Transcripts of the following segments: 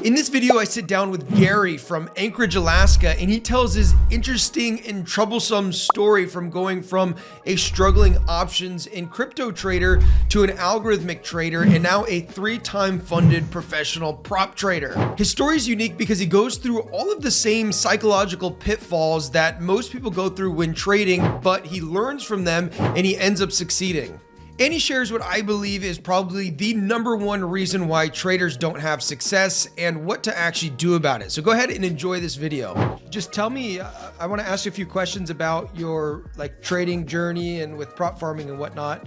In this video, I sit down with Gary from Anchorage, Alaska, and he tells his interesting and troublesome story from going from a struggling options and crypto trader to an algorithmic trader and now a 3-time funded professional prop trader. His story is unique because he goes through all of the same psychological pitfalls that most people go through when trading, but he learns from them and he ends up succeeding. And he shares what I believe is probably the #1 reason why traders don't have success and what to actually do about it. So go ahead and enjoy this video. Just tell me, I want to ask you a few questions about your trading journey and with prop farming and whatnot.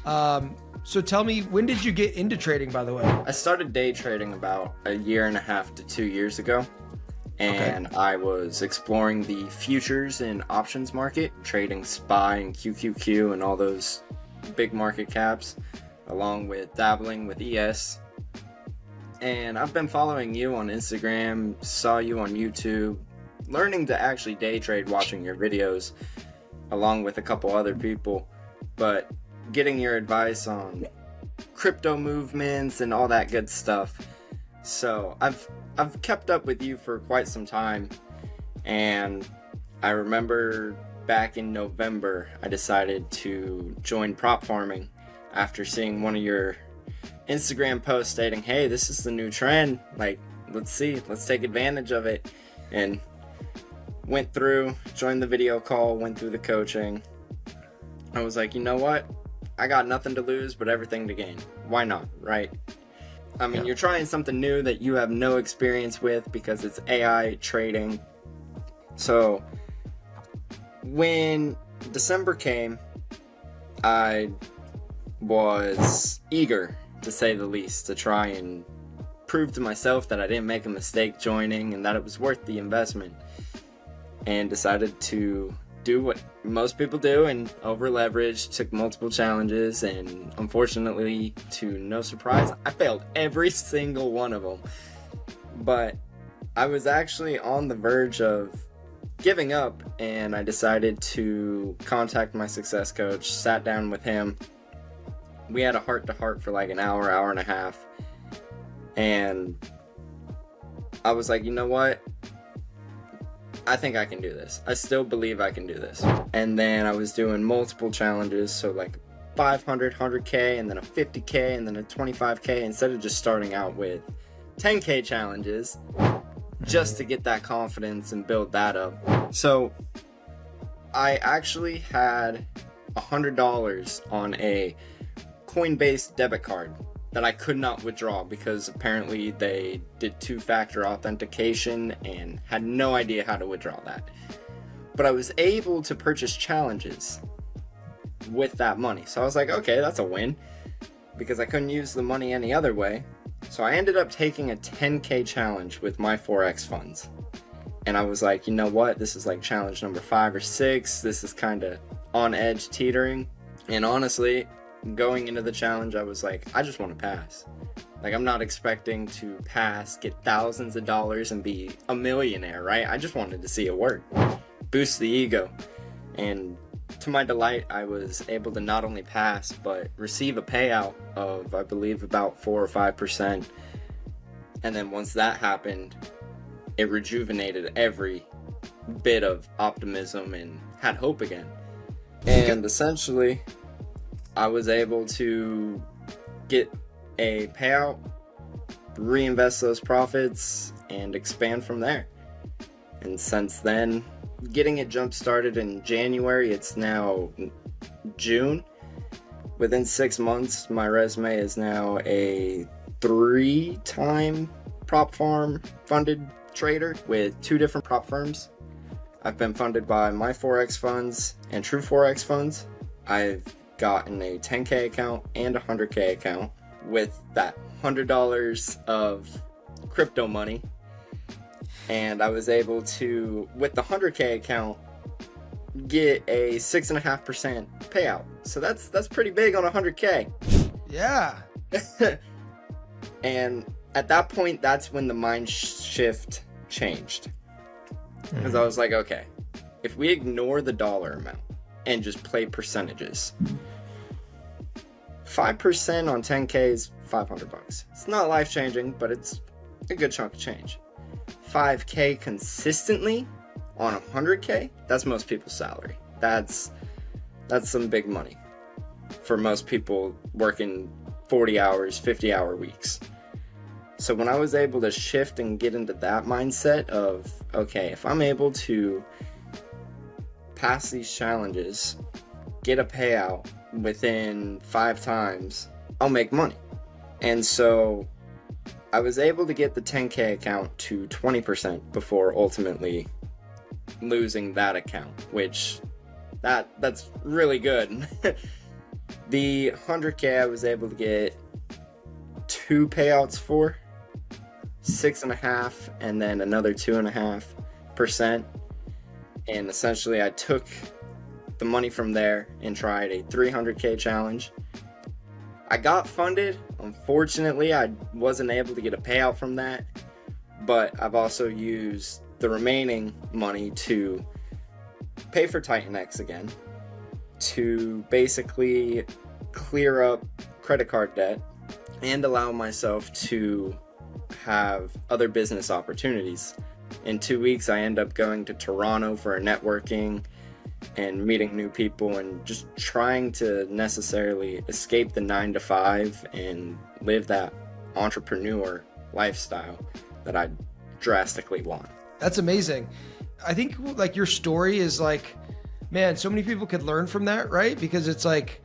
So tell me, when did you get into trading, by the way? I started day trading about 1.5 to 2 years ago. And okay. I was exploring the futures and options market, trading SPY and QQQ and all those big market caps, along with dabbling with ES. And I've been following you on Instagram, saw you on YouTube, learning to actually day trade watching your videos along with a couple other people, but getting your advice on crypto movements and all that good stuff. So I've kept up with you for quite some time, and I remember back in November, I decided to join prop farming after seeing one of your Instagram posts stating, hey, this is the new trend. Let's take advantage of it. And went through, joined the video call, went through the coaching. I was like, you know what? I got nothing to lose, but everything to gain. Why not, right? I mean, You're trying something new that you have no experience with because it's AI trading. So when December came, I was eager, to say the least, to try and prove to myself that I didn't make a mistake joining and that it was worth the investment, and decided to do what most people do and over leverage, took multiple challenges, and unfortunately, to no surprise, I failed every single one of them. But I was actually on the verge of giving up, and I decided to contact my success coach, sat down with him. We had a heart-to-heart for like an hour and a half, and I was like, you know what? I think I can do this. I still believe I can do this. And then I was doing multiple challenges, so like 500, 100K, and then a 50K, and then a 25K, instead of just starting out with 10K challenges, just to get that confidence and build that up. So I actually had $100 on a Coinbase debit card that I could not withdraw because apparently they did 2-factor authentication and had no idea how to withdraw that. But I was able to purchase challenges with that money. So I was like, okay, that's a win, because I couldn't use the money any other way. So I ended up taking a 10K challenge with my Forex funds. And I was like, you know what? This is like challenge number 5 or 6. This is kind of on edge, teetering. And honestly, going into the challenge, I was like, I just want to pass. I'm not expecting to pass, get thousands of dollars, and be a millionaire, right? I just wanted to see it work. Boost the ego. And to my delight, I was able to not only pass, but receive a payout of, I believe, about 4 or 5%. And then once that happened, it rejuvenated every bit of optimism and had hope again. And essentially, I was able to get a payout, reinvest those profits, and expand from there. And since then, getting it jump started in January, it's now June. Within 6 months, my resume is now a 3-time prop farm funded trader with 2 different prop firms. I've been funded by my Forex funds and True Forex funds. I've gotten a 10K account and a 100K account with that $100 of crypto money. And I was able to, with the 100K account, get a 6.5% payout. So that's pretty big on a 100K. Yeah. And at that point, that's when the mind shift changed. Because I was like, okay, if we ignore the dollar amount and just play percentages, 5% on 10K is $500. It's not life-changing, but it's a good chunk of change. 5K consistently on 100K, that's most people's salary. That's some big money for most people working 40 hours, 50-hour weeks. So when I was able to shift and get into that mindset of, okay, if I'm able to pass these challenges, get a payout within 5 times, I'll make money. And so I was able to get the 10K account to 20% before ultimately losing that account, which that's really good. The 100K I was able to get 2 payouts for, 6.5%, and then another 2.5%. And essentially I took the money from there and tried a 300K challenge. I got funded. Unfortunately, I wasn't able to get a payout from that, but I've also used the remaining money to pay for Titan X again, to basically clear up credit card debt and allow myself to have other business opportunities. In 2 weeks, I end up going to Toronto for a networking and meeting new people and just trying to necessarily escape the 9 to 5 and live that entrepreneur lifestyle that I drastically want. That's amazing. I think like your story is like, man, so many people could learn from that, right? Because it's like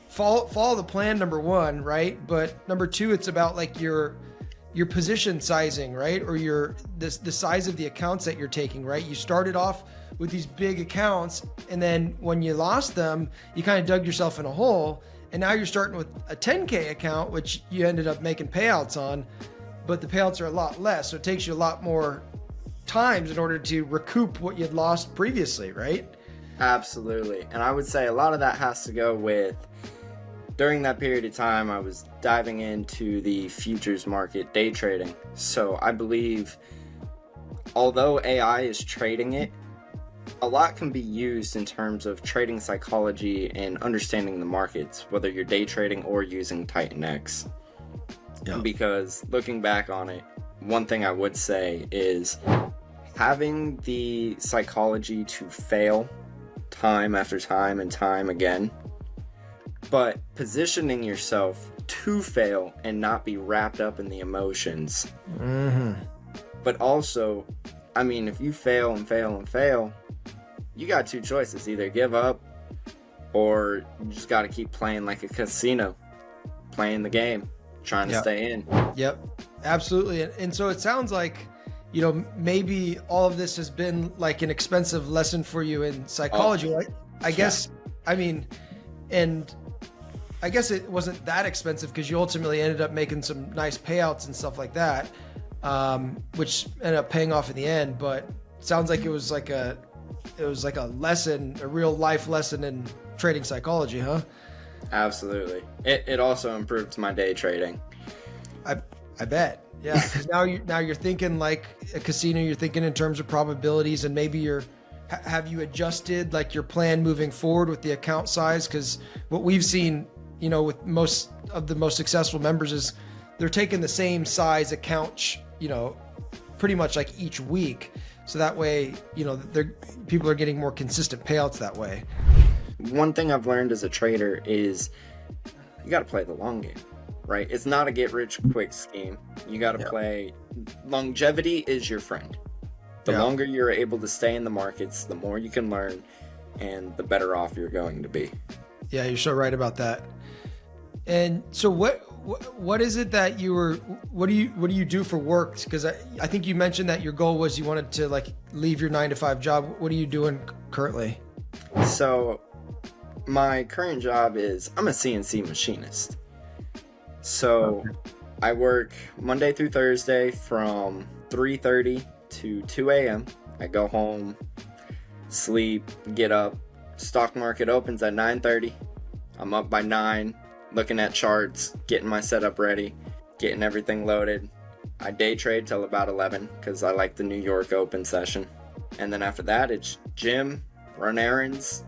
follow the plan, number one, right? But number two, it's about like your position sizing, right? Or the size of the accounts that you're taking, right? You started off with these big accounts, and then when you lost them, you kind of dug yourself in a hole, and now you're starting with a 10K account, which you ended up making payouts on, but the payouts are a lot less, so it takes you a lot more times in order to recoup what you'd lost previously, right? Absolutely. And I would say a lot of that has to go with, during that period of time, I was diving into the futures market, day trading. So I believe, although AI is trading it, a lot can be used in terms of trading psychology and understanding the markets, whether you're day trading or using Titan X. Yeah. Because looking back on it, one thing I would say is having the psychology to fail time after time and time again, but positioning yourself to fail and not be wrapped up in the emotions. Mm-hmm. But also, I mean, if you fail and fail and fail, you got 2 choices: either give up or you just got to keep playing like a casino, playing the game, trying to stay in. Yep, absolutely. And so it sounds like, you know, maybe all of this has been like an expensive lesson for you in psychology. I guess, I mean, and I guess it wasn't that expensive because you ultimately ended up making some nice payouts and stuff like that, which ended up paying off in the end. But it sounds like it was like a lesson, a real life lesson in trading psychology, huh? Absolutely. It also improved my day trading. I bet. Yeah. 'Cause now you're thinking like a casino. You're thinking in terms of probabilities, and maybe have you adjusted like your plan moving forward with the account size? Because what we've seen, you know, with most of the most successful members is they're taking the same size account, you know, pretty much like each week. So that way, you know, people are getting more consistent payouts that way. One thing I've learned as a trader is you got to play the long game, right? It's not a get rich quick scheme. You got to play. Longevity is your friend. The longer you're able to stay in the markets, the more you can learn, and the better off you're going to be. Yeah, you're so right about that. And so what is it that what do you do for work? Because I think you mentioned that your goal was you wanted to like leave your 9 to 5 job. What are you doing currently? So my current job is I'm a CNC machinist. So I work Monday through Thursday from 3:30 to 2 a.m. I go home, sleep, get up. Stock market opens at 9:30. I'm up by 9, looking at charts, getting my setup ready, getting everything loaded. I day trade till about 11 because I like the New York open session. And then after that, it's gym, run errands,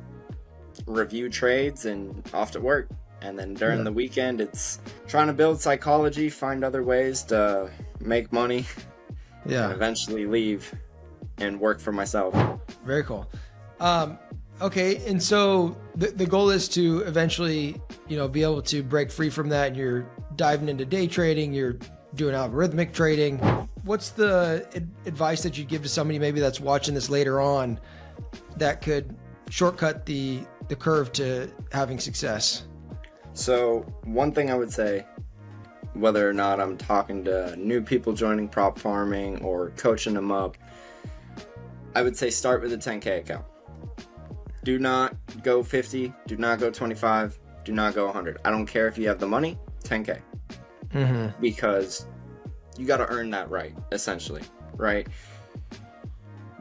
review trades, and off to work. And then during the weekend, it's trying to build psychology, find other ways to make money, Yeah. and eventually leave and work for myself. Very cool. Okay, and so the goal is to eventually, be able to break free from that. And you're diving into day trading. You're doing algorithmic trading. What's the advice that you'd give to somebody maybe that's watching this later on that could shortcut the curve to having success? So one thing I would say, whether or not I'm talking to new people joining prop farming or coaching them up, I would say start with a 10K account. Do not go 50, do not go 25, do not go 100. I don't care if you have the money, 10K. Mm-hmm. Because you got to earn that right, essentially, right?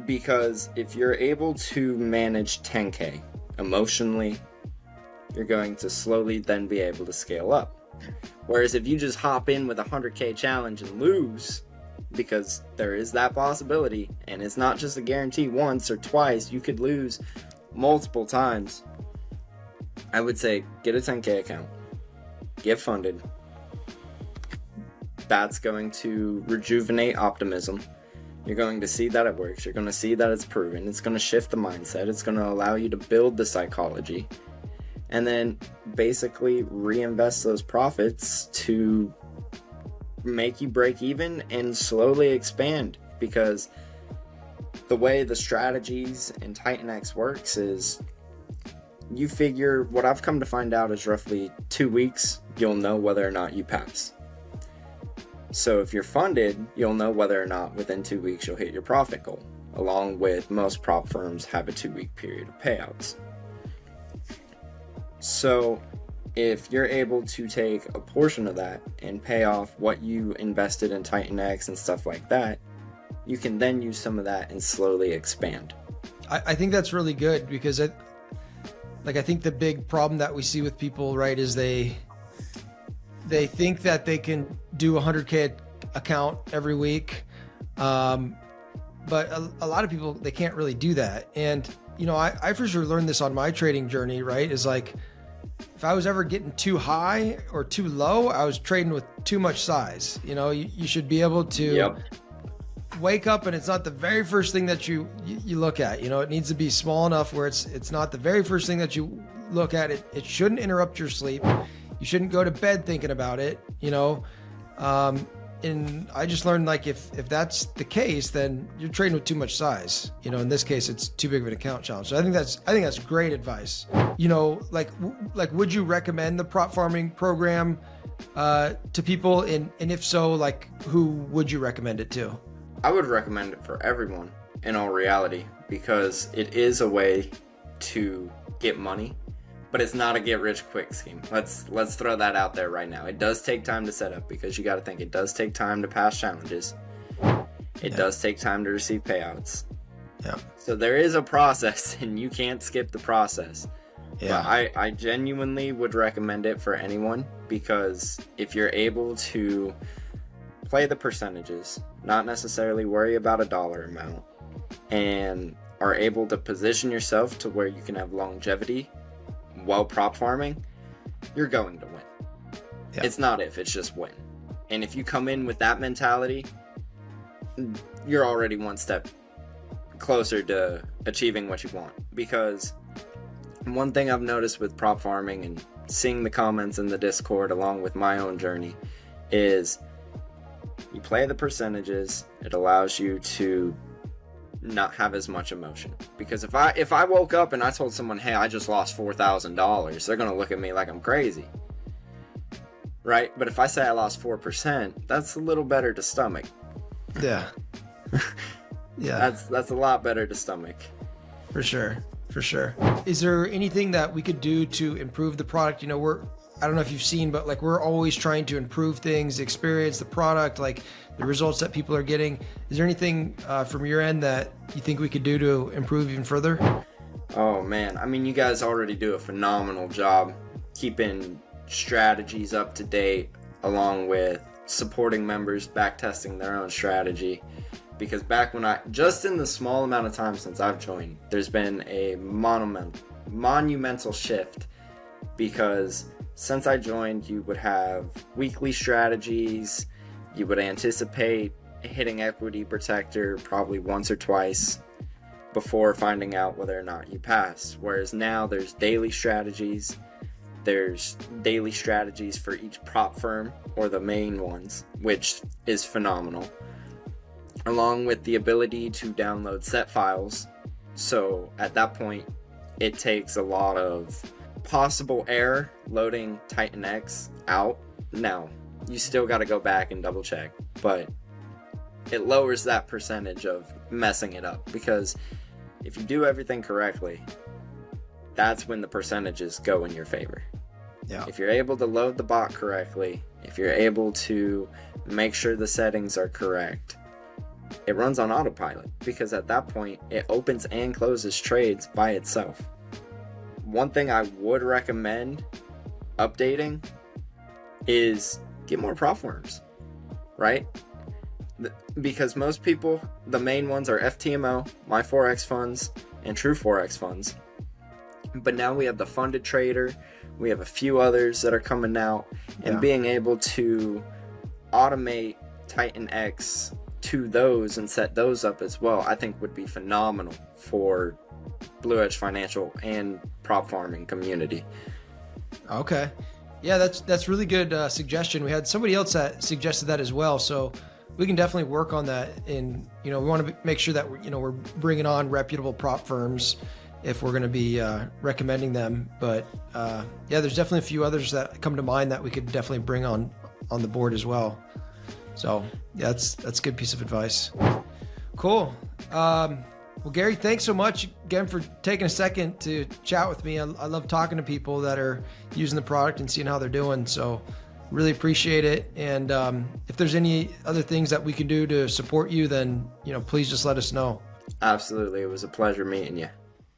Because if you're able to manage 10K emotionally, you're going to slowly then be able to scale up. Whereas if you just hop in with a 100K challenge and lose, because there is that possibility, and it's not just a guarantee once or twice, you could lose multiple times. I would say get a 10K account, get funded. That's going to rejuvenate optimism. You're going to see that it works. You're going to see that it's proven. It's going to shift the mindset. It's going to allow you to build the psychology. And then basically reinvest those profits to make you break even and slowly expand. Because the way the strategies in TitanX works is you figure, what I've come to find out is roughly 2 weeks, you'll know whether or not you pass. So if you're funded, you'll know whether or not within 2 weeks you'll hit your profit goal, along with most prop firms have a 2-week period of payouts. So if you're able to take a portion of that and pay off what you invested in TitanX and stuff like that, you can then use some of that and slowly expand. I think that's really good because I think the big problem that we see with people, right, is they think that they can do a 100K account every week. But a lot of people, they can't really do that. And, I for sure learned this on my trading journey, right? Is like, if I was ever getting too high or too low, I was trading with too much size. You should be able to wake up and it's not the very first thing that you look at. It needs to be small enough where it's not the very first thing that you look at. It shouldn't interrupt your sleep. You shouldn't go to bed thinking about it, and I just learned, like, if that's the case, then you're trading with too much size. In this case, it's too big of an account challenge. So I think that's great advice. Like would you recommend the prop farming program to people? And if so, like, who would you recommend it to? I would recommend it for everyone in all reality, because it is a way to get money, but it's not a get rich quick scheme. Let's throw that out there right now. It does take time to set up, because you got to think it does take time to pass challenges. It does take time to receive payouts. Yeah. So there is a process, and you can't skip the process. Yeah. But I genuinely would recommend it for anyone, because if you're able to play the percentages, not necessarily worry about a dollar amount, and are able to position yourself to where you can have longevity while prop farming, you're going to win. Yeah. It's not if, it's just when. And if you come in with that mentality, you're already one step closer to achieving what you want. Because one thing I've noticed with prop farming and seeing the comments in the Discord along with my own journey is you play the percentages, it allows you to not have as much emotion. Because if I woke up and I told someone, hey, I just lost $4,000, they're gonna look at me like I'm crazy, right? But if I say I lost 4%, that's a little better to stomach. Yeah. Yeah. That's a lot better to stomach. For sure. Is there anything that we could do to improve the product? I don't know if you've seen, but like, we're always trying to improve things, experience the product, like the results that people are getting. Is there anything from your end that you think we could do to improve even further? Oh man, I mean, you guys already do a phenomenal job keeping strategies up to date, along with supporting members, back testing their own strategy. Because back when just in the small amount of time since I've joined, there's been a monumental shift. Because since I joined, you would have weekly strategies, You would anticipate hitting equity protector probably once or twice before finding out whether or not you pass. Whereas now there's daily strategies. There's daily strategies for each prop firm, or the main ones, which is phenomenal. Along with the ability to download set files. So at that point, it takes a lot of possible error loading Titan X out. Now, you still got to go back and double check, but it lowers that percentage of messing it up, because if you do everything correctly, that's when the percentages go in your favor. Yeah. If you're able to load the bot correctly, if you're able to make sure the settings are correct, it runs on autopilot, because at that point it opens and closes trades by itself. One thing I would recommend updating is get more prop firms, right? Because most people, the main ones are FTMO, My4X funds, and True Forex funds. But now we have the funded trader, we have a few others that are coming out, and being able to automate Titan X to those and set those up as well, I think would be phenomenal for Blue Edge Financial and prop farming community. Okay. Yeah, that's really good suggestion. We had somebody else that suggested that as well, so we can definitely work on that. And we want to make sure that we're bringing on reputable prop firms if we're going to be recommending them. But there's definitely a few others that come to mind that we could definitely bring on the board as well. So yeah, that's a good piece of advice. Cool. Well, Gary, thanks so much again for taking a second to chat with me. I love talking to people that are using the product and seeing how they're doing. So really appreciate it. And if there's any other things that we can do to support you, then please just let us know. Absolutely. It was a pleasure meeting you.